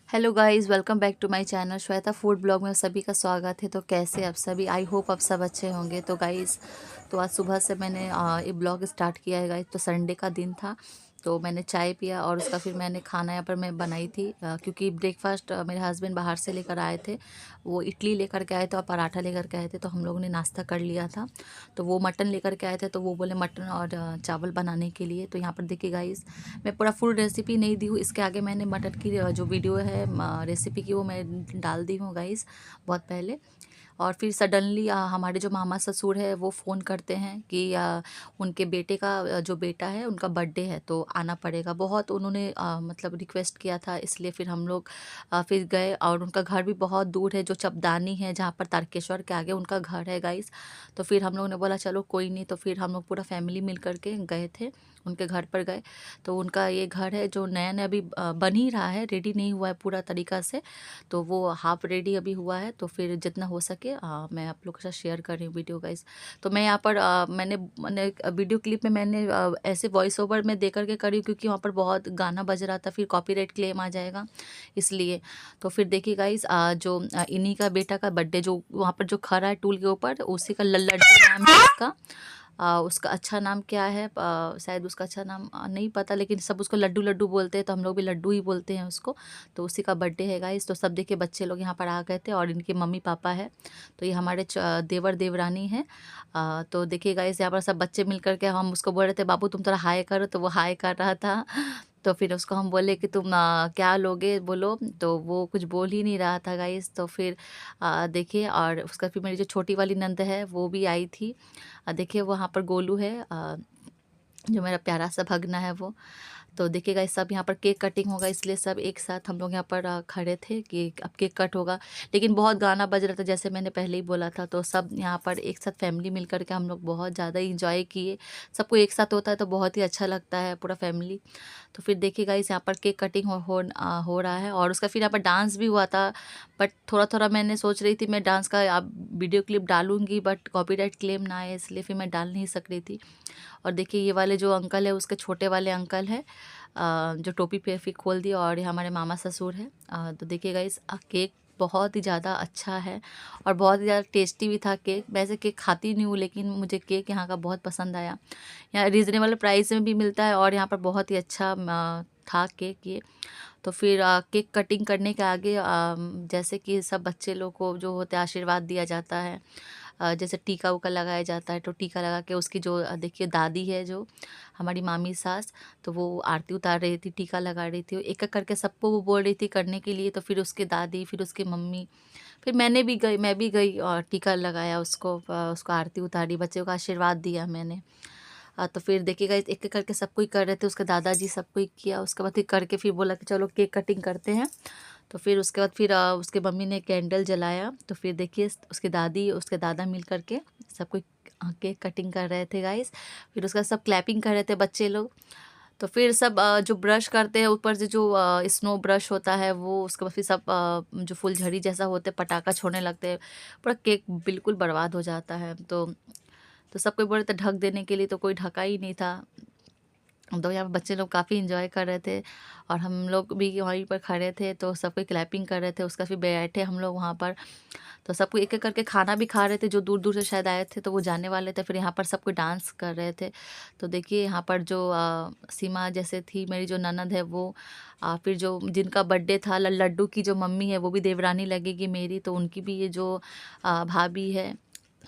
Hello guys, welcome back to my channel Shweta food blog में सभी का स्वागत है। तो कैसे आप सभी? आई होप आप सब अच्छे होंगे। तो गाइस, तो आज सुबह से मैंने ये ब्लॉग स्टार्ट किया है गाइस। तो संडे का दिन था, तो मैंने चाय पिया और उसका फिर मैंने खाना यहाँ पर मैं बनाई थी, क्योंकि ब्रेकफास्ट मेरे हस्बैंड बाहर से लेकर आए थे। वो इडली लेकर के आए थे और पराठा लेकर के आए थे, तो हम लोगों ने नाश्ता कर लिया था। तो वो मटन लेकर के आए थे, तो वो बोले मटन और चावल बनाने के लिए। तो यहाँ पर देखिए गाइस, मैं पूरा फुल रेसिपी नहीं दी हूँ। इसके आगे मैंने मटन की जो वीडियो है रेसिपी की, वो मैं डाल दी हूँ गाइस बहुत पहले। और फिर सडनली हमारे जो मामा ससुर है वो फ़ोन करते हैं कि उनके बेटे का जो बेटा है उनका बर्थडे है, तो आना पड़ेगा। बहुत उन्होंने मतलब रिक्वेस्ट किया था, इसलिए फिर हम लोग फिर गए। और उनका घर भी बहुत दूर है, जो चपदानी है जहाँ पर तारकेश्वर के आगे उनका घर है गाइस। तो फिर हम लोग ने बोला चलो कोई नहीं, तो फिर हम लोग पूरा फैमिली मिल करके गए थे, उनके घर पर गए। तो उनका ये घर है जो नया नया अभी बन ही रहा है, रेडी नहीं हुआ है पूरा तरीका से। तो वो हाफ रेडी अभी हुआ है। तो फिर जितना हो सके मैं आप लोग के साथ शेयर कर रही हूँ वीडियो गाइस। तो मैं यहाँ पर मैंने वीडियो क्लिप में मैंने ऐसे वॉइस ओवर में दे करके करी, क्योंकि वहाँ पर बहुत गाना बज रहा था, फिर कॉपीराइट क्लेम आ जाएगा इसलिए। तो फिर देखिए गाइस, जो इन्हीं का बेटा का बर्थडे जो वहाँ पर जो खड़ा है टूल के ऊपर, उसी का लड्डू नाम है उसका। उसका अच्छा नाम क्या है, शायद उसका अच्छा नाम नहीं पता, लेकिन सब उसको लड्डू लड्डू बोलते हैं, तो हम लोग भी लड्डू ही बोलते हैं उसको। तो उसी का बर्थडे है गाइस। तो सब देखिए बच्चे लोग यहाँ पर आ गए थे और इनके मम्मी पापा है। तो ये हमारे देवर देवरानी है। तो देखिए गाइस, यहाँ पर सब बच्चे मिल करके हम उसको बोल रहे थे बाबू तुम थोड़ा हाय करो, तो वो हाय कर रहा था। तो फिर उसको हम बोले कि तुम क्या लोगे बोलो, तो वो कुछ बोल ही नहीं रहा था गाइस। तो फिर देखिए, और उसका फिर मेरी जो छोटी वाली नंद है वो भी आई थी। देखिए वहाँ पर गोलू है, जो मेरा प्यारा सा भगना है वो। तो देखिएगा इस सब यहाँ पर केक कटिंग होगा, इसलिए सब एक साथ हम लोग यहाँ पर खड़े थे कि अब केक कट होगा। लेकिन बहुत गाना बज रहा था, जैसे मैंने पहले ही बोला था। तो सब यहाँ पर एक साथ फैमिली मिल करके हम लोग बहुत ज़्यादा इंजॉय किए। सबको एक साथ होता है तो बहुत ही अच्छा लगता है, पूरा फैमिली। तो फिर देखिएगा इस यहाँ पर केक कटिंग हो रहा है, और उसका फिर यहाँ पर डांस भी हुआ था। बट थोड़ा थोड़ा मैंने सोच रही थी मैं डांस का आप वीडियो क्लिप डालूंगी, बट कॉपीराइट क्लेम ना आए, इसलिए फिर मैं डाल नहीं सक रही थी। और देखिए ये वाले जो अंकल है, उसके छोटे वाले अंकल है, जो टोपी पे फिर खोल दिया, और ये हमारे मामा ससुर है। तो देखिएगा इस केक बहुत ही ज़्यादा अच्छा है और बहुत ही ज़्यादा टेस्टी भी था केक। वैसे केक खाती नहीं हूँ, लेकिन मुझे केक यहाँ का बहुत पसंद आया। यहाँ रीज़नेबल प्राइस में भी मिलता है, और यहाँ पर बहुत ही अच्छा था केक ये। तो फिर केक कटिंग करने के आगे जैसे कि सब बच्चे लोग को जो होते हैं आशीर्वाद दिया जाता है। जैसे टीका उका लगाया जाता है, तो टीका लगा के उसकी जो देखिए दादी है जो हमारी मामी सास, तो वो आरती उतार रही थी, टीका लगा रही थी, एक एक करके सबको वो बोल रही थी करने के लिए। तो फिर उसकी दादी, फिर उसकी मम्मी, फिर मैं भी गई और टीका लगाया उसको, उसको आरती उतारी, बच्चों का आशीर्वाद दिया मैंने। तो फिर देखिएगा एक एक करके सब कोई कर रहे थे, उसके दादाजी सब कोई किया। उसके बाद फिर करके फिर बोला कि चलो केक कटिंग करते हैं। तो फिर उसके बाद फिर उसके मम्मी ने कैंडल जलाया। तो फिर देखिए उसके दादी उसके दादा मिल करके सब कोई केक कटिंग कर रहे थे गाइस। फिर उसका सब क्लैपिंग कर रहे थे बच्चे लोग। तो फिर सब जो ब्रश करते हैं ऊपर से जो स्नो ब्रश होता है वो, उसके बाद फिर सब जो फुलझड़ी जैसा होते हैं पटाखा छोड़ने लगते हैं। पूरा केक बिल्कुल बर्बाद हो जाता है। तो सब कोई बोल रहे थे ढक देने के लिए, तो कोई ढका ही नहीं था। तो यहाँ पे बच्चे लोग काफ़ी एंजॉय कर रहे थे, और हम लोग भी वहीं पर खड़े थे, तो सब कोई क्लैपिंग कर रहे थे। उसका फिर बैठे हम लोग वहाँ पर, तो सब कोई एक एक करके खाना भी खा रहे थे। जो दूर दूर से शायद आए थे तो वो जाने वाले थे। फिर यहाँ पर सब कोई डांस कर रहे थे। तो देखिए यहाँ पर जो सीमा जैसे थी मेरी जो ननद है वो, फिर जो जिनका बर्थडे था लड्डू की जो मम्मी है वो भी देवरानी लगेगी मेरी, तो उनकी भी ये जो भाभी है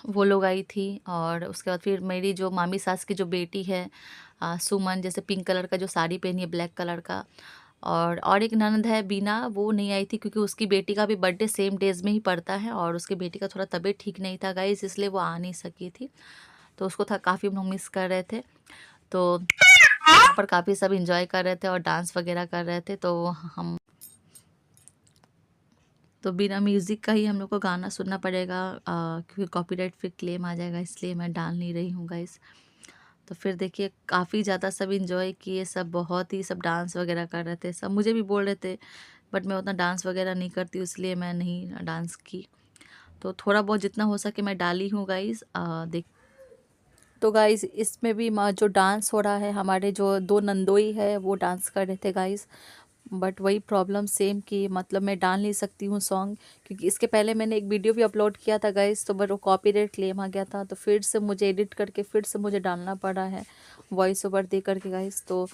वो लोग आई थी। और उसके बाद फिर मेरी जो मामी सास की जो बेटी है सुमन, जैसे पिंक कलर का जो साड़ी पहनी है ब्लैक कलर का। और एक ननद है बीना, वो नहीं आई थी क्योंकि उसकी बेटी का भी बर्थडे सेम डेज में ही पड़ता है, और उसकी बेटी का थोड़ा तबीयत ठीक नहीं था गाइस, इसलिए वो आ नहीं सकी थी। तो उसको था काफ़ी हम लोग मिस कर रहे थे। तो यहाँ पर काफ़ी सब इंजॉय कर रहे थे और डांस वगैरह कर रहे थे। हम तो बिना म्यूज़िक का ही हम लोग को गाना सुनना पड़ेगा, क्योंकि कॉपीराइट फिर क्लेम आ जाएगा, इसलिए मैं डाल नहीं रही हूँ गाइस। तो फिर देखिए काफ़ी ज़्यादा सब इंजॉय किए, सब बहुत ही सब डांस वगैरह कर रहे थे। सब मुझे भी बोल रहे थे, बट मैं उतना डांस वगैरह नहीं करती हूँ, इसलिए मैं नहीं डांस की। तो थोड़ा बहुत जितना हो सके मैं डाली हूँ गाइस। देख तो गाइस इसमें भी जो डांस हो रहा है, हमारे जो दो नंदोई है वो डांस कर रहे थे गाइस। बट वही प्रॉब्लम सेम कि मतलब मैं डाल नहीं सकती हूँ सॉन्ग, क्योंकि इसके पहले मैंने एक वीडियो भी अपलोड किया था गाइस, तो बट वो कॉपीराइट क्लेम आ गया था, तो फिर से मुझे एडिट करके फिर से मुझे डालना पड़ा है वॉइस ओवर दे करके गाइस। तो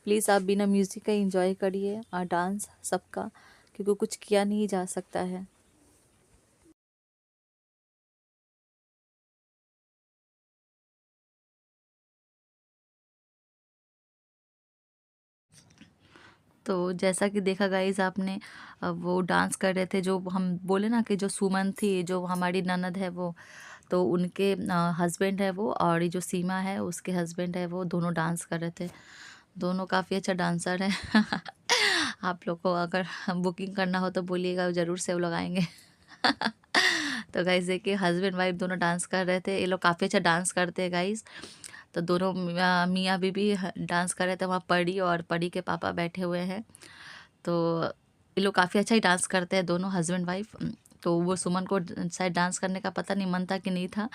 प्लीज़ आप बिना म्यूज़िक का इंजॉय करिए और डांस सबका, क्योंकि कुछ किया नहीं जा सकता है। तो जैसा कि देखा गाइस आपने, वो डांस कर रहे थे, जो हम बोले ना कि जो सुमन थी, जो हमारी ननद है वो, तो उनके हस्बैंड है वो, और ये जो सीमा है उसके हस्बैंड है वो, दोनों डांस कर रहे थे। दोनों काफ़ी अच्छा डांसर है। आप लोग को अगर बुकिंग करना हो तो बोलिएगा, ज़रूर से वो लोग आएंगे। तो गाइस देखिए, हस्बैंड वाइफ दोनों डांस कर रहे थे। ये लोग काफ़ी अच्छा डांस करते हैं गाइस। तो दोनों मियाँ बीबी डांस कर रहे थे, वहाँ परी और परी के पापा बैठे हुए हैं। तो ये लोग काफ़ी अच्छा ही डांस करते हैं दोनों हस्बैंड वाइफ। तो वो सुमन को शायद डांस करने का पता नहीं मन था कि नहीं था,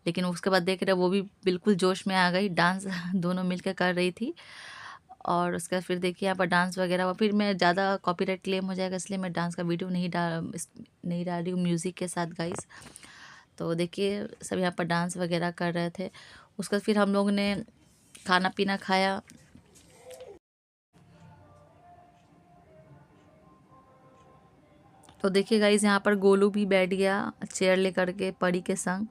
लेकिन उसके बाद देख रहे वो भी बिल्कुल जोश में आ गई, डांस दोनों मिलकर कर रही थी। और उसके बाद फिर देखिए यहाँ पर डांस वगैरह हुआ। फिर मैं ज़्यादा कॉपीराइट क्लेम हो जाएगा, इसलिए मैं डांस का वीडियो नहीं डाल रही हूँ म्यूज़िक के साथ गाइस। तो देखिए सब यहाँ पर डांस वगैरह कर रहे थे। उसके बाद फिर हम लोग ने खाना पीना खाया। तो देखिए गाइस, यहाँ पर गोलू भी बैठ गया चेयर लेकर के परी के संग।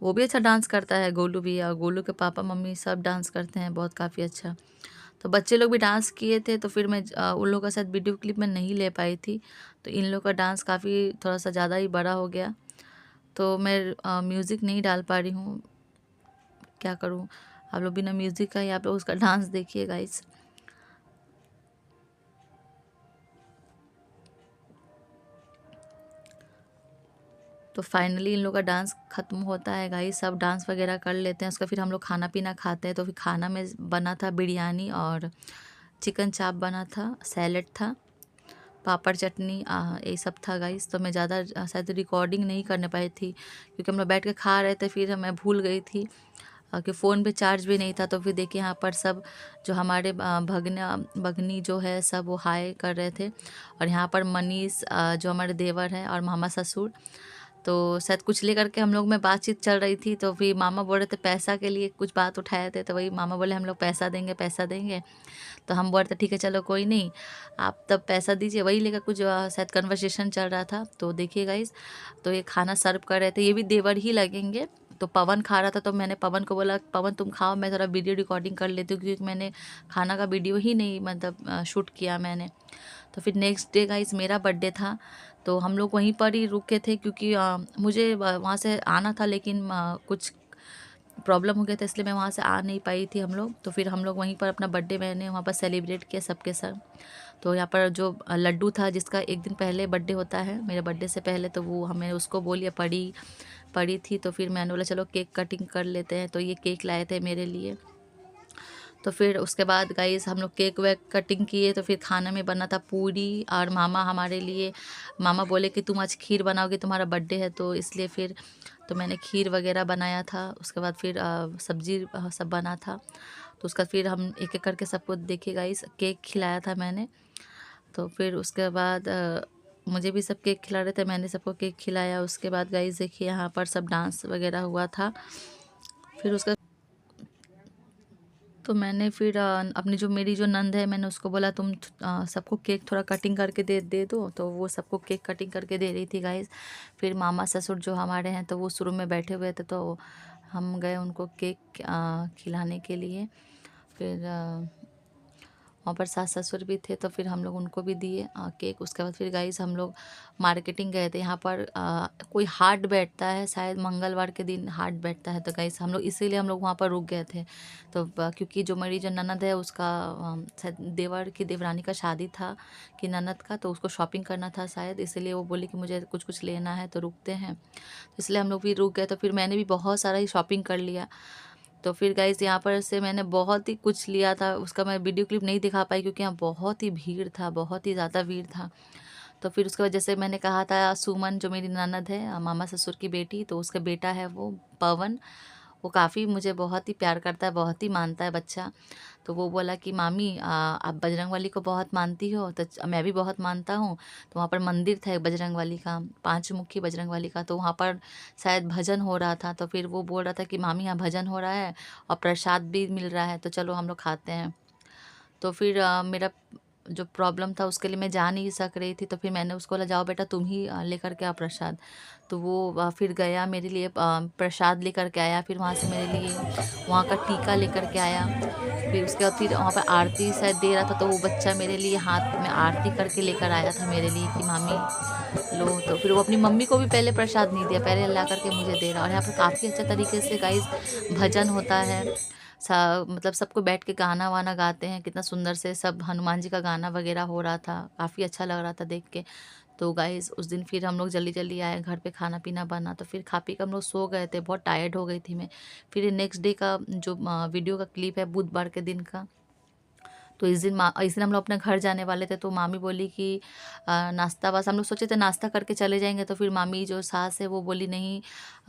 वो भी अच्छा डांस करता है गोलू भी, और गोलू के पापा मम्मी सब डांस करते हैं बहुत, काफ़ी अच्छा। तो बच्चे लोग भी डांस किए थे, तो फिर मैं उन लोगों का साथ वीडियो क्लिप में नहीं ले पाई थी। तो इन लोग का डांस काफ़ी थोड़ा सा ज़्यादा ही बड़ा हो गया, तो मैं म्यूज़िक नहीं डाल पा रही हूँ, क्या करूँ। आप लोग बिना म्यूज़िक का ही आप लोग उसका डांस देखिए गाइस। तो फाइनली इन लोग का डांस ख़त्म होता है गाइस, सब डांस वगैरह कर लेते हैं। उसका फिर हम लोग खाना पीना खाते हैं। तो फिर खाना में बना था बिरयानी और चिकन चाप बना था, सैलेड था, पापड़ चटनी, ये सब था गाइस। तो मैं ज़्यादा शायद रिकॉर्डिंग नहीं करने पाई थी, क्योंकि हम लोग बैठ के खा रहे थे, फिर मैं भूल गई थी कि फ़ोन पे चार्ज भी नहीं था। तो फिर देखिए यहाँ पर सब जो हमारे भगना भगनी जो है सब वो हाय कर रहे थे। और यहाँ पर मनीष जो हमारे देवर हैं, और मामा ससुर, तो शायद कुछ लेकर के हम लोग में बातचीत चल रही थी। तो फिर मामा बोल रहे थे पैसा के लिए कुछ बात उठाए थे, तो वही मामा बोले हम लोग पैसा देंगे पैसा देंगे। तो हम बोलते ठीक है चलो कोई नहीं, आप तब पैसा दीजिए, वही लेकर कुछ शायद कन्वर्सेशन चल रहा था। तो देखिए गाइस, तो ये खाना सर्व कर रहे थे, ये भी देवर ही लगेंगे। तो पवन खा रहा था, तो मैंने पवन को बोला पवन तुम खाओ, मैं थोड़ा वीडियो रिकॉर्डिंग कर लेती हूँ, क्योंकि मैंने खाना का वीडियो ही नहीं मतलब शूट किया मैंने। तो फिर नेक्स्ट डे गाइस मेरा बर्थडे था, तो हम लोग वहीं पर ही रुके थे, क्योंकि मुझे वहाँ से आना था, लेकिन कुछ प्रॉब्लम हो गया था, इसलिए मैं वहाँ से आ नहीं पाई थी हम लोग। तो फिर हम लोग वहीं पर अपना बर्थडे मैंने वहाँ पर सेलिब्रेट किया सबके साथ। तो यहाँ पर जो लड्डू था, जिसका एक दिन पहले बर्थडे होता है मेरे बर्थडे से पहले, तो वो हमें उसको बोलिए पड़ी पड़ी थी। तो फिर मैंने बोला चलो केक कटिंग कर लेते हैं, तो ये केक लाए थे मेरे लिए। तो फिर उसके बाद गाइस हम लोग केक वेक कटिंग किए। तो फिर खाने में बना था पूरी, और मामा हमारे लिए, मामा बोले कि तुम आज खीर बनाओगे, तुम्हारा बर्थडे है तो इसलिए। फिर तो मैंने खीर वगैरह बनाया था। उसके बाद फिर सब्जी सब बना था। तो उसका फिर हम एक एक करके सबको देखिए गाइस केक खिलाया था मैंने। तो फिर उसके बाद मुझे भी सब केक खिला रहे थे, मैंने सबको केक खिलाया। उसके बाद गाइस देखिए यहाँ पर सब डांस वगैरह हुआ था। फिर उसका तो मैंने फिर अपनी जो मेरी जो नंद है, मैंने उसको बोला तुम सबको केक थोड़ा कटिंग करके दे दे दो। तो वो सबको केक कटिंग करके दे रही थी गाइस। फिर मामा ससुर जो हमारे हैं, तो वो शुरू में बैठे हुए थे, तो हम गए उनको केक खिलाने के लिए। फिर वहाँ पर सास ससुर भी थे, तो फिर हम लोग उनको भी दिए केक। उसके बाद फिर गाइस हम लोग मार्केटिंग गए थे। यहाँ पर कोई हाट बैठता है, शायद मंगलवार के दिन हाट बैठता है, तो गाइस हम लोग इसीलिए हम लोग वहाँ पर रुक गए थे। तो क्योंकि जो मेरी जो ननद है उसका शायद देवर की देवरानी का शादी था कि ननद का, तो उसको शॉपिंग करना था शायद, इसलिए वो बोली कि मुझे कुछ कुछ लेना है तो रुकते हैं। तो इसलिए हम लोग भी रुक गए। तो फिर मैंने भी बहुत सारा ही शॉपिंग कर लिया। तो फिर गाइस यहाँ पर से मैंने बहुत ही कुछ लिया था, उसका मैं वीडियो क्लिप नहीं दिखा पाई, क्योंकि यहाँ बहुत ही भीड़ था, बहुत ही ज़्यादा भीड़ था। तो फिर उसके बाद जैसे मैंने कहा था, सुमन जो मेरी ननद है, मामा ससुर की बेटी, तो उसका बेटा है वो पवन, वो काफ़ी मुझे बहुत ही प्यार करता है, बहुत ही मानता है बच्चा। तो वो बोला कि मामी आप बजरंगबली को बहुत मानती हो, तो मैं भी बहुत मानता हूँ। तो वहाँ पर मंदिर था एक बजरंगबली का, पाँचमुखी बजरंगबली का, तो वहाँ पर शायद भजन हो रहा था। तो फिर वो बोल रहा था कि मामी यहाँ भजन हो रहा है और प्रसाद भी मिल रहा है, तो चलो हम लोग खाते हैं। तो फिर मेरा जो प्रॉब्लम था उसके लिए मैं जा नहीं सक रही थी, तो फिर मैंने उसको बोला जाओ बेटा तुम ही लेकर के आओ प्रसाद। तो वो फिर गया मेरे लिए प्रसाद लेकर के आया, फिर वहाँ से मेरे लिए वहाँ का टीका लेकर के आया। फिर उसके बाद फिर वहाँ पर आरती शायद दे रहा था, तो वो बच्चा मेरे लिए हाथ में आरती करके लेकर आया था मेरे लिए कि मामी लो। तो फिर वो अपनी मम्मी को भी पहले प्रसाद नहीं दिया, पहले ला करके मुझे दे रहा। और यहाँ पर काफ़ी अच्छे तरीके से गाइस भजन होता है, मतलब सबको बैठ के गाना वाना गाते हैं, कितना सुंदर से सब हनुमान जी का गाना वगैरह हो रहा था, काफ़ी अच्छा लग रहा था देख के। तो गाइस उस दिन फिर हम लोग जल्दी जल्दी आए, घर पे खाना पीना बना, तो फिर खा पी के हम लोग सो गए थे, बहुत टायर्ड हो गई थी मैं। फिर नेक्स्ट डे का जो वीडियो का क्लिप है बुधवार के दिन का, तो इस दिन हम लोग अपने घर जाने वाले थे। तो मामी बोली कि नाश्ता, बस हम लोग सोचे थे नाश्ता करके चले जाएंगे, तो फिर मामी जो सास है वो बोली नहीं,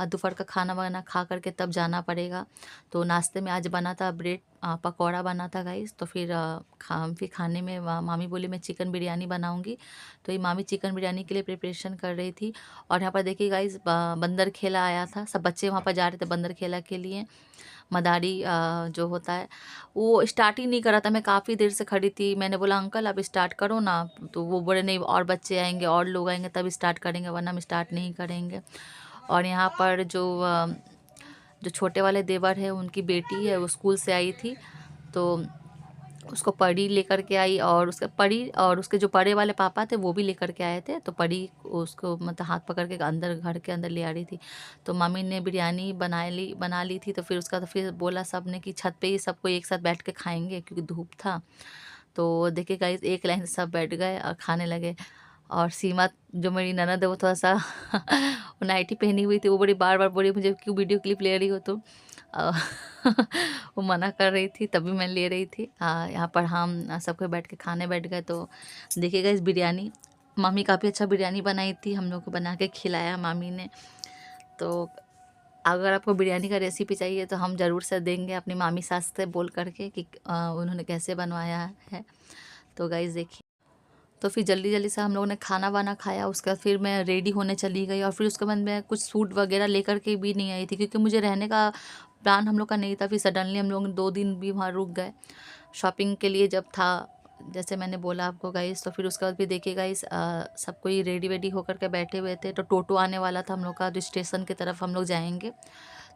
दोपहर का खाना वाना खा करके तब जाना पड़ेगा। तो नाश्ते में आज बना था ब्रेड पकौड़ा बना था गाइस। तो फिर फिर खाने में मामी बोली मैं चिकन बिरयानी बनाऊंगी। तो ये मामी चिकन बिरयानी के लिए प्रिपरेशन कर रही थी। और यहाँ पर देखिए गाइस बंदर खेला आया था, सब बच्चे वहाँ पर जा रहे थे बंदर खेला के लिए। मदारी जो होता है वो स्टार्ट ही नहीं करा था, मैं काफ़ी देर से खड़ी थी। मैंने बोला अंकल आप स्टार्ट करो ना, तो वो बोले नहीं और बच्चे आएंगे और लोग आएंगे तब स्टार्ट करेंगे, वरना हम स्टार्ट नहीं करेंगे। और यहाँ पर जो छोटे वाले देवर है उनकी बेटी है, वो स्कूल से आई थी, तो उसको परी लेकर के आई, और उसका परी और उसके जो बड़े वाले पापा थे वो भी लेकर के आए थे। तो परी उसको मतलब हाथ पकड़ के अंदर घर के अंदर ले आ रही थी। तो मम्मी ने बिरयानी बना ली थी। तो फिर उसका तो फिर बोला सब ने कि छत पे ही सबको एक साथ बैठ के खाएंगे क्योंकि धूप था। तो देखिए गाइस एक लाइन से सब बैठ गए और खाने लगे। और सीमा जो मेरी ननद है वो थोड़ा सा वो नाइटी पहनी हुई थी, वो बड़ी बार बार बोली मुझे क्यों वीडियो क्लिप ले रही हो तुम। अ, वो मना कर रही थी तभी मैं ले रही थी। यहाँ पर हम सबको बैठ के खाने बैठ गए। तो देखिएगा इस बिरयानी, मम्मी काफ़ी अच्छा बिरयानी बनाई थी, हम लोग को बना के खिलाया मामी ने। तो अगर आपको बिरयानी का रेसिपी चाहिए तो हम ज़रूर से देंगे अपनी मामी सास से बोल करके कि उन्होंने कैसे बनवाया है। तो गाइस देखिए, तो फिर जल्दी जल्दी से हम लोगों ने खाना वाना खाया। उसके बाद फिर मैं रेडी होने चली गई, और फिर उसके बाद मैं कुछ सूट वगैरह लेकर के भी नहीं आई थी क्योंकि मुझे रहने का प्लान हम लोग का नहीं था। फिर सडनली हम लोग 2 दिन भी वहाँ रुक गए शॉपिंग के लिए जब था, जैसे मैंने बोला आपको गाइस। तो फिर उसके बाद भी देखिए गाइस सब कोई रेडी वेडी होकर के बैठे हुए थे। तो टोटो आने वाला था हम लोग का, जो स्टेशन की तरफ हम लोग जाएंगे।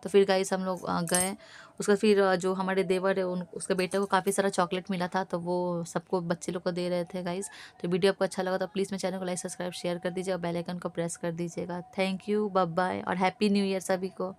तो फिर गाइस हम लोग गए। उसका फिर जो हमारे देवर है उन उसके बेटे को काफ़ी सारा चॉकलेट मिला था, तो वो सबको बच्चे लोग को दे रहे थे गाइस। तो वीडियो आपको अच्छा लगा तो प्लीज़ मेरे चैनल को लाइक सब्सक्राइब शेयर कर दीजिए और बेल आइकन को प्रेस कर दीजिएगा। थैंक यू, बाय बाय और हैप्पी न्यू ईयर सभी को।